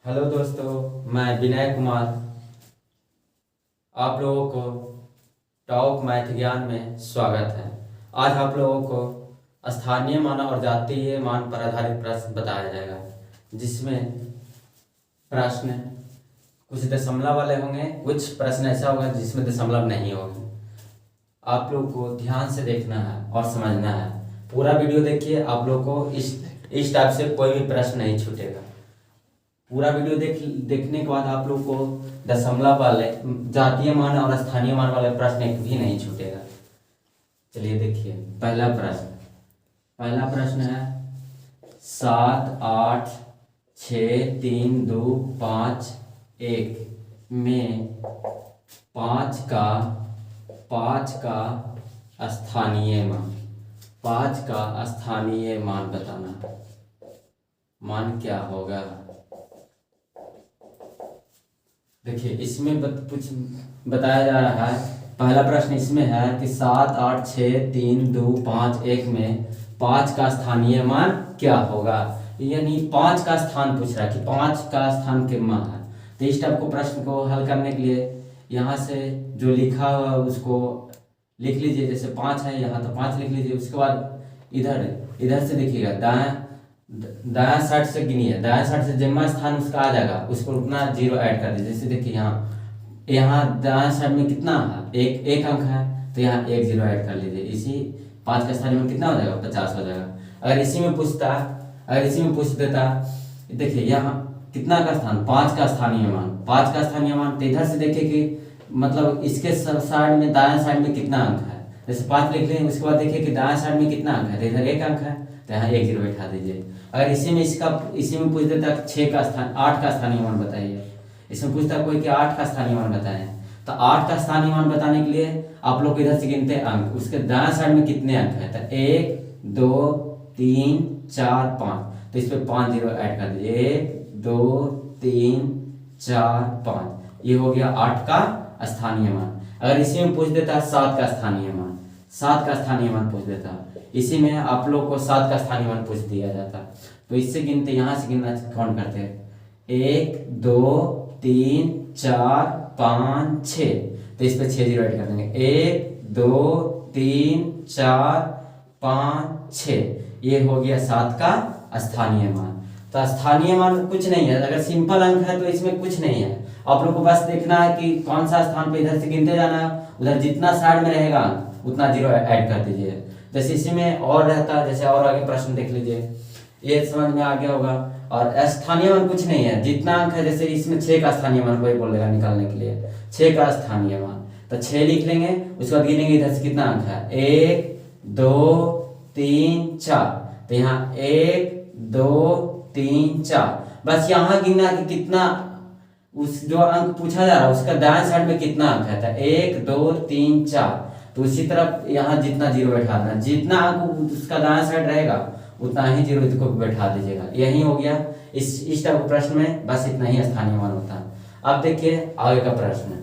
Hello दोस्तों, मैं विनय कुमार आप लोगों को टॉप मैथ ज्ञान में स्वागत है। आज आप लोगों को स्थानीय मान और जातीय मान पर आधारित प्रश्न बताया जाएगा, जिसमें प्रश्न कुछ दशमलव वाले होंगे, कुछ प्रश्न ऐसा होगा जिसमें दशमलव नहीं होंगे। आप लोग को ध्यान से देखना है और समझना है। पूरा वीडियो देखिए, आप लोग को इस टाइप से कोई भी प्रश्न नहीं छूटेगा। पूरा वीडियो देखने के बाद आप लोग को दशमलव वाले, जातीय मान और स्थानीय मान वाले प्रश्न एक भी नहीं छूटेगा। चलिए देखिए, पहला प्रश्न है 7, 8, 6, 3, 2, 5, 1 में 5 का स्थानीय मान बताना। मान क्या होगा? देखिए, इसमें कुछ बताया जा रहा है। पहला प्रश्न इसमें है कि 7, 8, 6, 3, 2, 5, 1 में 5 का स्थानीय मान क्या होगा। यानी 5 का स्थान पूछ रहा है कि 5 का स्थान कितना है। तो इस टाइप को प्रश्न को हल करने के लिए यहाँ से जो लिखा हुआ है उसको लिख लीजिए। जैसे 5 है यहाँ, तो 5 लिख लीजिए। उसके बाद इधर से देखिएगा, दायां साइड से गिनिए। दायां साइड से जितना स्थान उसका आ जाएगा उसको उतना 0 ऐड कर दीजिए। जैसे देखिए यहाँ दायां साइड में कितना है, एक अंक है, तो यहाँ 1 0 ऐड कर लीजिए। इसी 5 का स्थानीय मान कितना हो जाएगा? 50 हो जाएगा। अगर इसी में पूछ देता, देखिए यहाँ कितना का स्थान, 5 का स्थानीय मान। तो इधर से देखिए कि मतलब इसके साइड में, दायां साइड में कितना अंक है। जैसे 5 लिख लें, उसके बाद देखिए कि दायां साइड में कितना अंक है, तो इधर 1 अंक है, तो यहाँ 1 0 बैठा दीजिए। अगर इसी में पूछ देता 8 का स्थानीय मान बताइए। इसमें पूछता कोई कि 8 का स्थानीय मान बताएं, तो 8 का स्थानीय मान बताने के लिए आप लोग इधर से गिनते अंक, उसके दाएं साइड में कितने अंक है, तो 1 2 3 4 5, तो इस पर 5 0 ऐड कर दीजिए। 1 2 3 4 5, ये हो गया 8 का स्थानीय मान। अगर इसी में पूछ देता 7 का स्थानीय मान पूछ देता, इसी में आप लोग को 7 का स्थानीय मान पूछ दिया जाता, तो इससे गिनते, यहाँ से गिनना काउंट करते हैं 1 2 3 4 5 6, तो इस पे 6 0 ऐड कर देंगे। 1 2 3 4 5 6, ये हो गया 7 का स्थानीय मान। तो स्थानीय मान कुछ नहीं है, अगर सिंपल अंक है तो इसमें कुछ नहीं है। आप लोग को बस देखना है कि कौन सा स्थान पे इधर से गिनते जाना है, उधर जितना साइड में रहेगा उतना 0 ऐड कर दीजिए। जैसे इसी में और रहता है, जैसे और आगे प्रश्न देख लीजिए, ये समझ में आ गया होगा। और स्थानीय मान कुछ नहीं है, जितना अंक है, जैसे इसमें 6 का स्थानीय मान कोई बोलेगा निकालने के लिए, 6 का स्थानीय मान, तो 6 लिख लेंगे। उसके बाद गिनेंगे इधर से कितना अंक है, 1 2 3 4, तो यहाँ 1 2 3 4, बस यहाँ गिनना कि कितना, उस जो अंक पूछा जा रहा है उसका दाएं साइड में कितना अंक है, तो 1 2 3 4, तो उसी तरफ यहाँ जितना 0 बैठा देना, जितना अंक उसका दाएं साइड रहेगा उतना ही 0 को बैठा दीजिएगा। यही हो गया इस टाइप के प्रश्न में, बस इतना ही स्थानीय मान होता है। अब देखिए आगे का प्रश्न,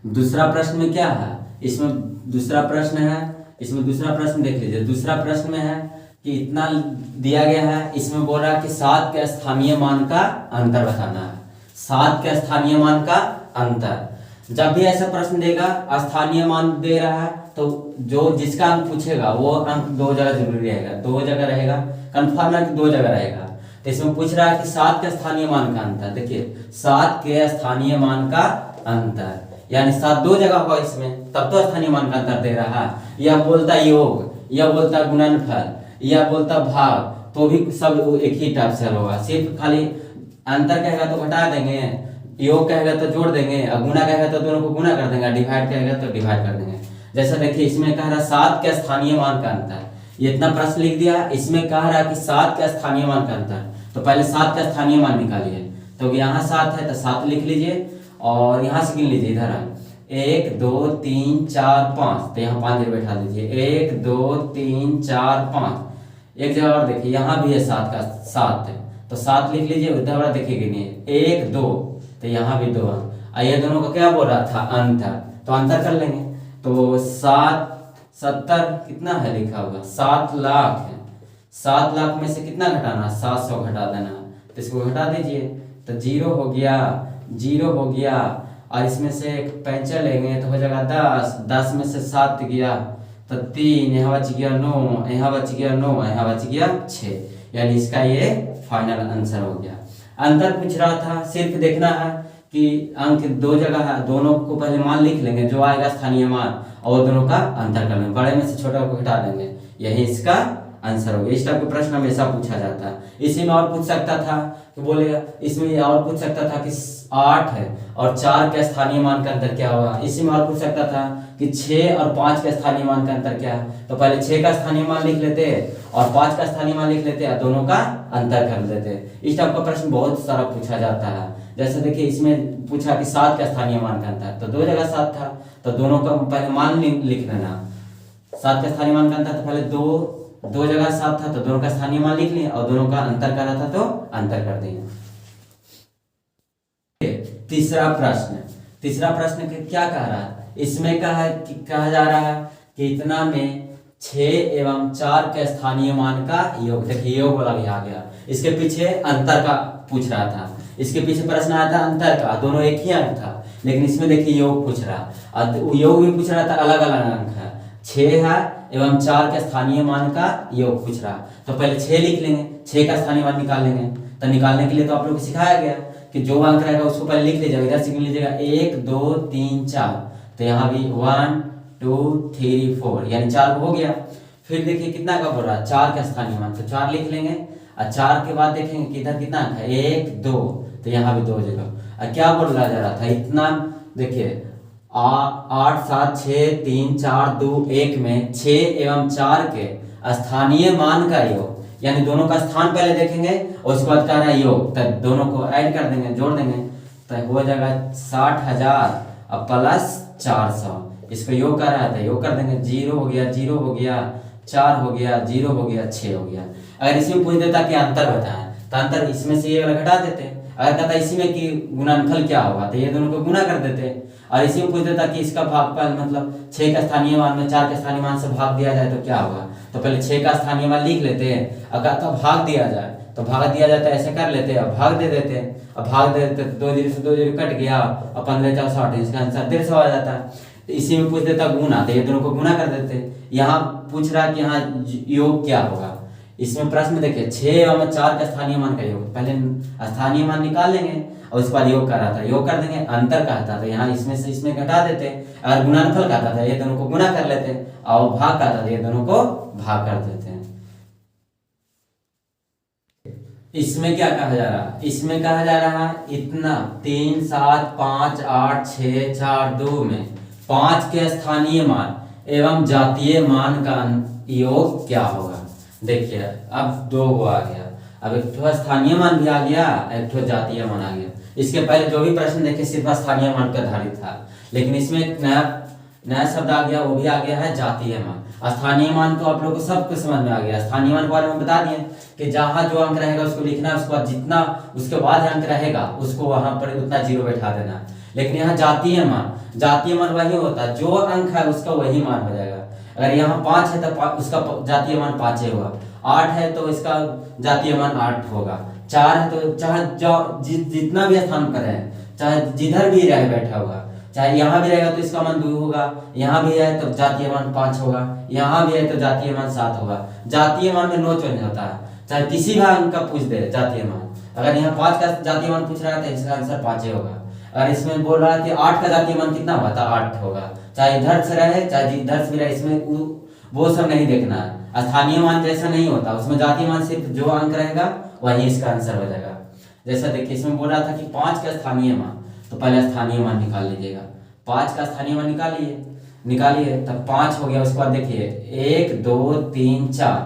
दूसरा प्रश्न में क्या है, इसमें दूसरा प्रश्न देख लीजिए। दूसरा प्रश्न में है कि इतना दिया गया है, इसमें बोल रहा है कि 7 के स्थानीय मान का अंतर बताना है। 7 के स्थानीय मान का अंतर, जब भी ऐसा प्रश्न देगा स्थानीय मान दे रहा है, तो जो जिसका अंक पूछेगा वो अंक 2 जगह जरूरी रहेगा, 2 जगह रहेगा, कंफर्म है कि 2 जगह रहेगा। तो इसमें पूछ रहा है कि 7 के स्थानीय मान का अंतर। देखिए 7 के स्थानीय मान का अंतर, यानी 7 2 जगह होगा इसमें, तब तो स्थानीय मान का अंतर दे रहा है। यह बोलता योग, यह बोलता गुणनफल, यह बोलता भाग, तो भी सब एक ही टाइप से होगा। सिर्फ खाली अंतर कहेगा तो घटा देंगे, योग कहेगा तो जोड़ देंगे, और गुणा कहेगा तो दोनों को गुणा कर देंगे, डिवाइड कहेगा तो डिवाइड कर देंगे। जैसा देखिए इसमें कह रहा 7 के स्थानीय मान का अंतर, ये इतना प्रश्न लिख दिया। इसमें कह रहा है कि 7 के स्थानीय मान का अंतर, तो पहले 7 का स्थानीय मान निकालिए। तो यहाँ 7 है तो 7 लिख लीजिए, और यहाँ से गिन लीजिए। इधर 1 2 3 4 5, तो यहाँ 5 0 बैठा दीजिए। 1 2 3 4 5, एक जगह और देखिए यहाँ भी है 7 का 7 है, तो 7 लिख लीजिए। उधर देखिए गिनिए 1 2, तो यहाँ भी 2 अंक। ये दोनों का क्या बोल रहा था, अंतर, तो अंतर कर लेंगे। तो 7 70 कितना है लिखा हुआ, 7 लाख है। 7 लाख में से कितना घटाना, 700 घटा देना, तो इसको घटा दीजिए, तो 0 हो गया, 0 हो गया, और इसमें से एक पैंचा लेंगे तो हो जाएगा 10, 10 में से 7 गया तो 3, यहाँ बच गया 9, यहाँ बच गया 9, यहाँ बच गया 6, यानी इसका ये फाइनल आंसर हो गया। अंतर पूछ रहा था, सिर्फ देखना है कि अंक दो जगह है, दोनों को पहले मान लिख लेंगे, जो आएगा स्थानीय मान, और दोनों का अंतर कर लेंगे, बड़े में से छोटा को घटा देंगे, यही इसका आंसर हो गया। इस टाइप का प्रश्न हमेशा पूछा जाता है। इसी में और पूछ सकता था कि बोलेगा, इसमें और पूछ सकता था कि 8 है और 4 के स्थानीय मान का अंतर क्या होगा। इसी में और पूछ सकता था कि 6 और 5 के स्थानीय मान का अंतर क्या है। तो पहले 6 का स्थानीय मान लिख लेते और 5 का स्थानीय मान लिख लेते और दोनों का अंतर कर देते। इस टाइप का प्रश्न बहुत सारा पूछा जाता है। जैसे देखिए, इसमें पूछा कि 7 का स्थानीय मान का अंतर, तो 2 जगह 7 था, तो दोनों का पहले मान लिख लेना। 7 का स्थानीय मान का अंतर, तो पहले दो जगह 7 था, तो दोनों का स्थानीय मान लिख लिया, और दोनों का अंतर कर रहा था तो अंतर कर दिया। तीसरा प्रश्न क्या कह रहा है, इसमें कहा जा रहा है कि इतना में 6 एवं 4 के स्थानीय मान का योग। देखिए, योग वाला भी आ गया। इसके पीछे अंतर का पूछ रहा था, इसके पीछे प्रश्न आया था अंतर का, दोनों एक ही अंक था, लेकिन इसमें देखिए योग पूछ रहा, और योग भी पूछ रहा था, अलग अलग अंक है, 6 है एवं 4 के स्थानीय मान का योग पूछ रहा। तो पहले 6 लिख लेंगे, 6 का स्थानीय मान निकाल लेंगे। तो निकालने के लिए तो आप लोग को सिखाया गया कि जो अंक रहेगा उसको पहले लिख लीजिएगा, इधर से लीजिएगा 1 2 3 4, तो यहाँ भी 1 2 3 4, यानी 4 हो गया। फिर देखिए कितना का बोल रहा है, 4 का स्थानीय मान, तो 4 लिख लेंगे, और 4 के बाद देखेंगे कि इधर कितना अंक है, 1 2, तो यहाँ भी 2 जगह। और क्या बोला जा रहा था, इतना देखिए 8 7 6 3 4 2 1 में 6 एवं 4 के स्थानीय मान का योग, यानी दोनों का स्थान पहले देखेंगे और उसके बाद करना योग, तब दोनों को ऐड कर देंगे, जोड़ देंगे, तो हो जाएगा 60,000 और प्लस 400। इसको योग कर रहा था, योग कर देंगे, 0 हो गया, 0 हो गया, 4 हो गया, 0 हो गया, 6 हो गया। अगर इसमें पूछ देता कि अंतर बताएं, तो अंतर इसमें से ये वाला घटा देते। अगर कहता इसी में कि गुणनफल क्या होगा, तो ये दोनों को गुना कर देते। और इसी में पूछ देता कि इसका भागफल, मतलब 6 का स्थानीय मान में 4 के स्थानीय मान से भाग दिया जाए तो क्या होगा, तो पहले 6 का स्थानीय मान लिख लेते हैं, अगर तो भाग दिया जाए, तो भाग दिया जाए तो ऐसे कर लेते और भाग दे देते, और भाग दे देते तो 2 0 से 2 0 कट गया, और 15 4 60, इसका आंसर 150 आ जाता है। तो इसी में पूछ देता गुना, तो ये दोनों को गुना कर देते। यहाँ पूछ रहा कि यहाँ योग क्या होगा। इसमें प्रश्न देखिए, 6 एवं 4 का स्थानीय मान का योग, पहले स्थानीय मान निकाल लेंगे और उसके बाद योग कर रहा था, योग कर देंगे, अंतर कहता था, यहाँ इसमें से इसमें घटा देते। अगर गुणनफल कहता था, ये दोनों को गुना कर लेते, और भाग कहता था, ये दोनों को भाग कर देते हैं। इसमें क्या कहा जा रहा है, इसमें कहा जा रहा है इतना 3 7 5 8 6 4 2 में 5 के स्थानीय मान एवं जातीय मान का योग क्या होगा। देखिए, अब 2 आ गया, अब एक तो स्थानीय मान भी आ गया, एक तो जातीय मान आ गया। इसके पहले जो भी प्रश्न देखे सिर्फ स्थानीय मान पर आधारित था, लेकिन इसमें एक नया शब्द आ गया, वो भी आ गया है जातीय मान। स्थानीय मान तो आप लोग को सब कुछ समझ में आ गया। स्थानीय मान के बारे में बता दिए कि जहाँ जो अंक रहेगा उसको लिखना, उसके बाद जितना उसके बाद अंक रहेगा उसको वहां पर उतना 0 बैठा देना। लेकिन यहाँ जातीय मान वही होता है, जो अंक है उसका वही मान हो जाएगा। अगर यहाँ 5 है तो उसका जातीय मान 5 होगा, 8 है तो इसका जातीय मान 8 होगा, 4 है तो चाहे जितना भी स्थान पर है, चाहे जिधर भी रहे बैठा होगा, चाहे यहाँ भी रहेगा तो इसका मान 2 होगा, यहाँ भी है तो जातीय मान 5 होगा, यहाँ भी है तो जातीय मान 7 होगा। जातीय मान में नो चेंज होता है, चाहे किसी भी अंक का पूछ दे जातीय मान। अगर यहाँ 5 का जातीय मान पूछ रहा है तो इसका आंसर 5 होगा। अगर इसमें बोल रहा है कि 8 का जातीय मान कितना हुआ था, 8 होगा, चाहे इधर से रहे चाहे इधर से भी रहे, इसमें वो सब नहीं देखना है। स्थानीय मान जैसा नहीं होता, उसमें जातीय मान सिर्फ जो अंक रहेगा वही इसका आंसर हो जाएगा। जैसा देखिए, इसमें बोल रहा था कि 5 का स्थानीय मान, तो पहले स्थानीय मान निकाल लीजिएगा, 5 का स्थानीय मान निकालिए, तब 5 हो गया। उसके बाद देखिए 1 2 3 4,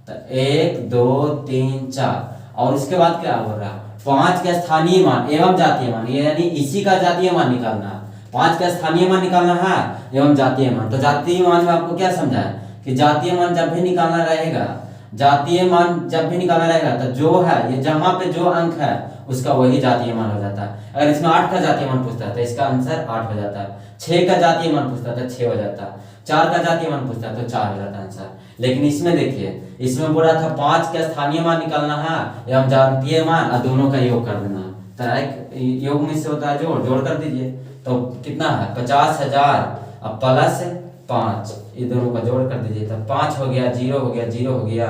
तो 1 2 3 4, और उसके बाद क्या हो रहा है, 5 का स्थानीय मान एवं जातीय मान, यानी इसी का जातीय मान निकालना है। 5 का स्थानीय मान निकालना है एवं जातीय मान। तो जातीय मान में आपको क्या समझा है कि जातीय मान जब भी निकालना रहेगा, तो जो है ये जहां पे जो अंक है उसका वही जातीय मान हो जाता है। अगर इसमें 8 का जातीय मान पूछता है तो इसका आंसर 8 हो जाता है। 6 का जातीय मान पूछता है तो 6 हो जाता है। 4 का जातीय मान पूछता है तो 4 हो जाता आंसर। लेकिन इसमें देखिए, इसमें बोला था 5 के स्थानीय मान निकालना है एवं जातीय मान और दोनों का योग कर देना। तो योग में से होता है जोड़ कर दीजिए। तो कितना है 50,000 अब प्लस 5, ये दोनों का जोड़ कर दीजिए। तो 5 हो गया, 0 हो गया, 0 हो गया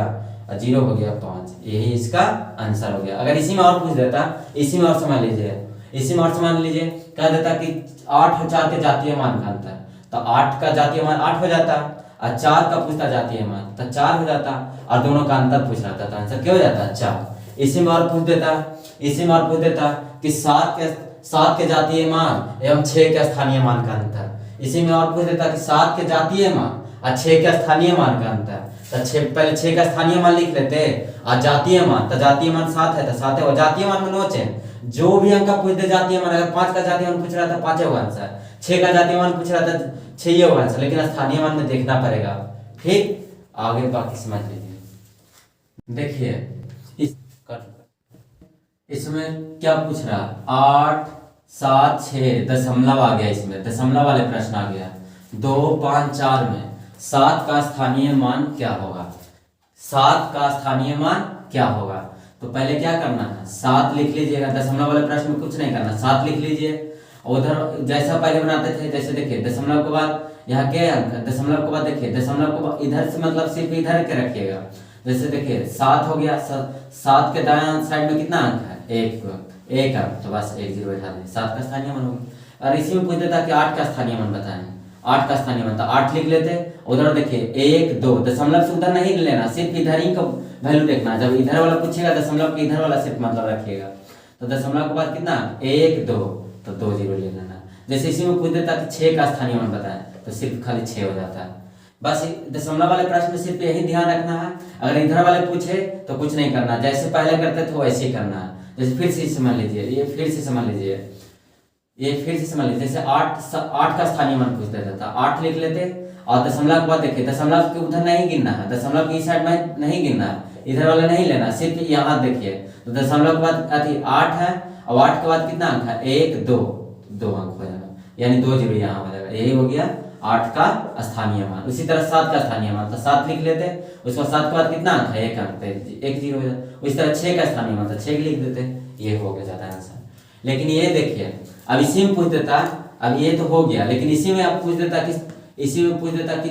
और 0 हो गया 5, यही इसका आंसर हो गया। अगर इसी में और पूछ देता, इसी में और समझ लीजिए, इसी में और समझ लीजिए, कह देता कि 8 और 4 के जातीय मान का अंतर, तो 8 का जातीय मान 8 हो जाता और 4 का पूछता जातीय मान तो 4 हो जाता और दोनों का अंतर पूछ रहा था तो आंसर क्या हो जाता 4। इसी में और पूछ देता, इसी में और पूछ देता कि 7 के जातीय मान एवं 6 के स्थानीय मान का अंतर। इसी में और पूछ देता कि 7 के जातीय मान और 6 के स्थानीय मान का अंतर। तो 6 पहले 6 का स्थानीय मान लिख लेते और जातीय मान, तो जातीय मान 7 है तो 7 है, और जातीय मान में नो चेंज, जो भी अंक पूछ दे जातीय मान। अगर 5 का जातीय मान पूछ रहा था 5 होगा आंसर, 6 का जातीय मान पूछ रहा था 6 होगा आंसर, लेकिन स्थानीय मान में देखना पड़ेगा। ठीक, आगे बाकी समझ लीजिए। देखिए इसमें क्या पूछ रहा, 8, 7, 6 दशमलव आ गया, इसमें दशमलव वाले प्रश्न आ गया। 2, 5, 4 में 7 का स्थानीय मान क्या होगा, 7 का स्थानीय मान क्या होगा। तो पहले क्या करना है, 7 लिख लीजिएगा, दशमलव वाले प्रश्न में कुछ नहीं करना, 7 लिख लीजिए। उधर जैसा पहले बनाते थे, जैसे देखिए दशमलव के बाद यहाँ के अंक, दशमलव के बाद देखिए दशमलव के बाद इधर से मतलब सिर्फ इधर के रखिएगा। जैसे देखिए 7 हो गया, 7 के दायां साइड में कितना अंक है, एक अंक, तो बस 1 0 बैठा दें, 7 का स्थानीय मान होगा। और इसी में पूछ देता कि 8 का स्थानीय मान बताएं, 8 का स्थानीय मान, तो 8 लिख लेते। उधर देखिए 1 2, दशमलव से उधर नहीं लेना, सिर्फ इधर ही का वैल्यू देखना। जब इधर वाला पूछेगा दशमलव के इधर वाला सिर्फ मतलब रखिएगा। तो दशमलव के बाद कितना 1 2, तो 2 0 ले लेना। जैसे इसी में पूछ देता कि 6 का स्थानीय मान बताएं, तो सिर्फ खाली 6 हो जाता है। बस दशमलव वाले प्रश्न में सिर्फ यही ध्यान रखना है। अगर इधर वाले पूछे तो कुछ नहीं करना, जैसे पहले करते थे वैसे ही करना है। जैसे फिर से समझ लीजिए, ये फिर से समझ लीजिए, ये फिर से समझ लीजिए। जैसे 8 का स्थानीय मान पूछ देता था, 8 लिख लेते और दशमलव के बाद देखिए दशमलव के उधर नहीं गिनना है, दशमलव की साइड में नहीं गिनना है, इधर वाला नहीं लेना, सिर्फ यहाँ देखिए। तो दशमलव के बाद अति 8 है और 8 के बाद कितना अंक है 1 2, 2 अंक हो जाएगा, यानी 2 0 यहाँ हो जाएगा। यही हो गया 8 का स्थानीय मान। उसी तरह 7 का स्थानीय मान, तो 7 लिख लेते, उसके बाद 7 के बाद कितना अंक है 1 अंक, 1 0 हो जाता। उसी तरह 6 का स्थानीय मान, तो 6 लिख देते, ये हो गया जाता है आंसर। लेकिन ये देखिए अब इसी में पूछ देता, अब ये तो हो गया, लेकिन इसी में आप पूछ देता कि, इसी में पूछ देता कि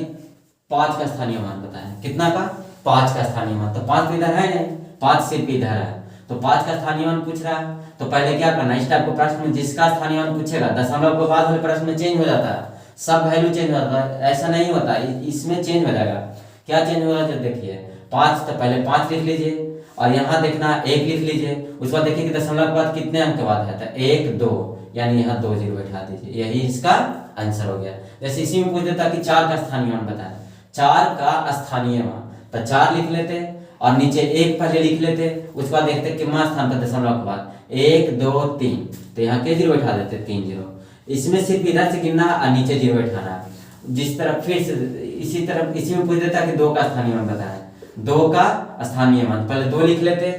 5 का स्थानीय मान बताएं, कितना का 5 का स्थानीय मान। तो 5 तो इधर है नहीं, 5 सिर्फ इधर है, तो 5 का स्थानीय मान पूछ रहा है। तो पहले क्या करना, इस टाइप के प्रश्न में जिसका स्थानीय मान पूछेगा दशमलव के बाद वाले प्रश्न में चेंज हो जाता है, सब वैल्यू चेंज हो जाता है। ऐसा नहीं होता, इसमें चेंज हो जाएगा। क्या चेंज होगा, जब देखिए 5, तो पहले 5 लिख लीजिए और यहाँ देखना 1 लिख लीजिए। उसके बाद देखिए कि दशमलव के बाद कितने अंक के बाद है, तो 1 2, यानी यहाँ 2 0 बैठा दीजिए, यही इसका आंसर हो गया। जैसे इसी में पूछ देता कि 4 का स्थानीय मान बताएं, 4 का स्थानीय मान, तो 4 लिख लेते और नीचे 1 पहले लिख लेते। उसके बाद देखते कितना स्थान पर दशमलव के बाद 1 2 3, तो यहाँ के 0 बैठा देते 3 0। इसमें सिर्फ इधर से गिनना और नीचे 0 बैठाना है। जिस तरफ फिर से इसी तरफ इसी में पूछ देता कि 2 का स्थानीय मान बताएं, 2 का स्थानीय मान, पहले 2 लिख लेते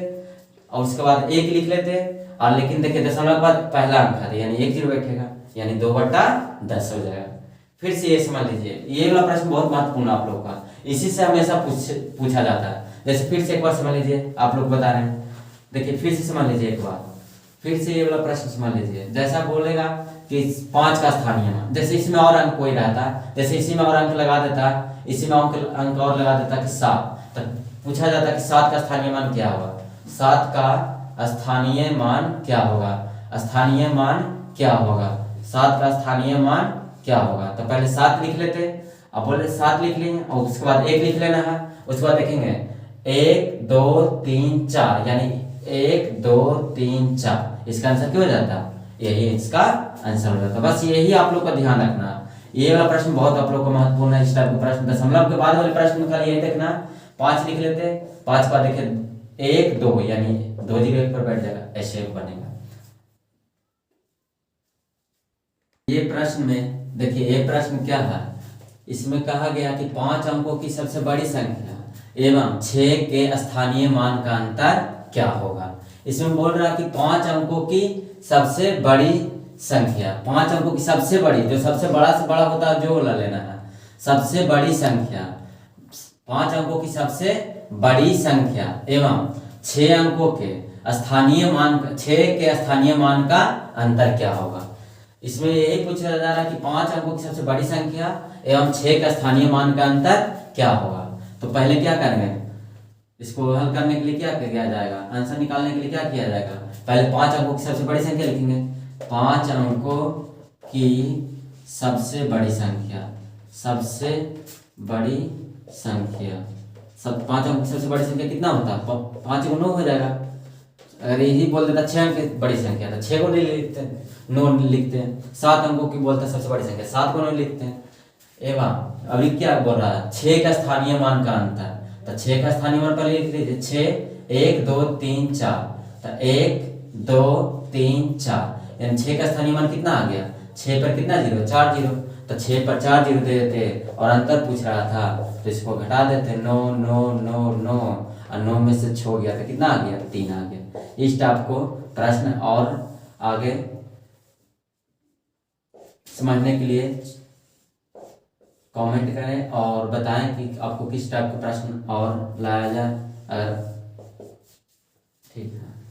और उसके बाद 1 लिख लेते। और लेकिन देखिए दशमलव के बाद पहला अंक है, यानी 1 0 बैठेगा, यानी 2/10 हो जाएगा। फिर से ये समझ लीजिए, ये वाला प्रश्न बहुत महत्वपूर्ण आप लोग का, इसी से हमेशा पूछा जाता है। जैसे फिर से एक बार समझ लीजिए, आप लोग बता रहे हैं, देखिए फिर से समझ लीजिए एक बार, फिर से ये वाला प्रश्न समझ लीजिए। जैसा बोलेगा कि 5 का स्थानीय मान, जैसे इसमें और अंक कोई रहता, जैसे इसी में और अंक लगा देता, इसी में अंक और लगा देता कि 7, तो पूछा जाता कि 7 का स्थानीय मान क्या होगा, 7 का स्थानीय मान क्या होगा, स्थानीय मान क्या होगा, 7 का स्थानीय मान क्या होगा। तो पहले 7 लिख लेते, अब बोले 7 लिख लेंगे और उसके बाद 1 लिख लेना है। उसके बाद देखेंगे 1 2 3 4, यानी 1 2 3 4, इसका आंसर क्या हो जाता, यही इसका आंसर हो जाता। बस यही आप लोग का ध्यान रखना, ये वाला प्रश्न बहुत आप लोग को महत्वपूर्ण है। इस टाइप का प्रश्न दशमलव के बाद वाले प्रश्न में खाली यही देखना, 5 लिख लेते, 5 का देखिए 1 2, यानी 2 0 1 पर बैठ जाएगा, ऐसे बनेगा। ये प्रश्न में देखिए, ये प्रश्न क्या है, इसमें कहा गया कि 5 अंकों की सबसे बड़ी संख्या एवं 6 के स्थानीय मान का अंतर क्या होगा। इसमें बोल रहा है कि 5 अंकों की सबसे बड़ी संख्या, 5 अंकों की सबसे बड़ी, जो सबसे बड़ा से बड़ा होता है जो वाला लेना है, सबसे बड़ी संख्या, 5 अंकों की सबसे बड़ी संख्या एवं 6 अंकों के स्थानीय मान, 6 के स्थानीय मान का अंतर क्या होगा। इसमें यही पूछा जा रहा है कि 5 अंकों की सबसे बड़ी संख्या एवं 6 का स्थानीय मान का अंतर क्या होगा। तो पहले क्या करेंगे, इसको हल करने के लिए क्या किया जाएगा, आंसर निकालने के लिए क्या किया जाएगा, पहले 5 अंकों की सबसे बड़ी संख्या लिखेंगे। 5 अंकों की सबसे बड़ी संख्या, सबसे बड़ी संख्या, 5 अंकों की सबसे बड़ी संख्या कितना होता है, 5 को 9 हो जाएगा। अगर यही बोल देता 6 अंक की बड़ी संख्या तो 6 को नहीं लिखते, 9 लिखते हैं। 7 अंकों की बोलते हैं सबसे बड़ी संख्या, 7 को नहीं लिखते हैं। एवं अभी क्या बोल रहा है, 6 का स्थानीय मान का अंतर, तो 6 का स्थानीय मान पहले लिख लीजिए। 6 1 2 3 4, तो 1 2 3 4, यानी 6 का स्थानीय मान कितना आ गया, 6 पर कितना जीरो, 4 जीरो, तो 6 पर 4 जीरो दे देते और अंतर पूछ रहा था तो इसको घटा देते, 9 9 9 9 और 9 में से 6 गया तो कितना आ गया, 3 आ गया। इस टाइप को प्रश्न और आगे समझने के लिए कमेंट करें और बताएं कि आपको किस टाइप के प्रश्न और लाया जाए। अगर ठीक है।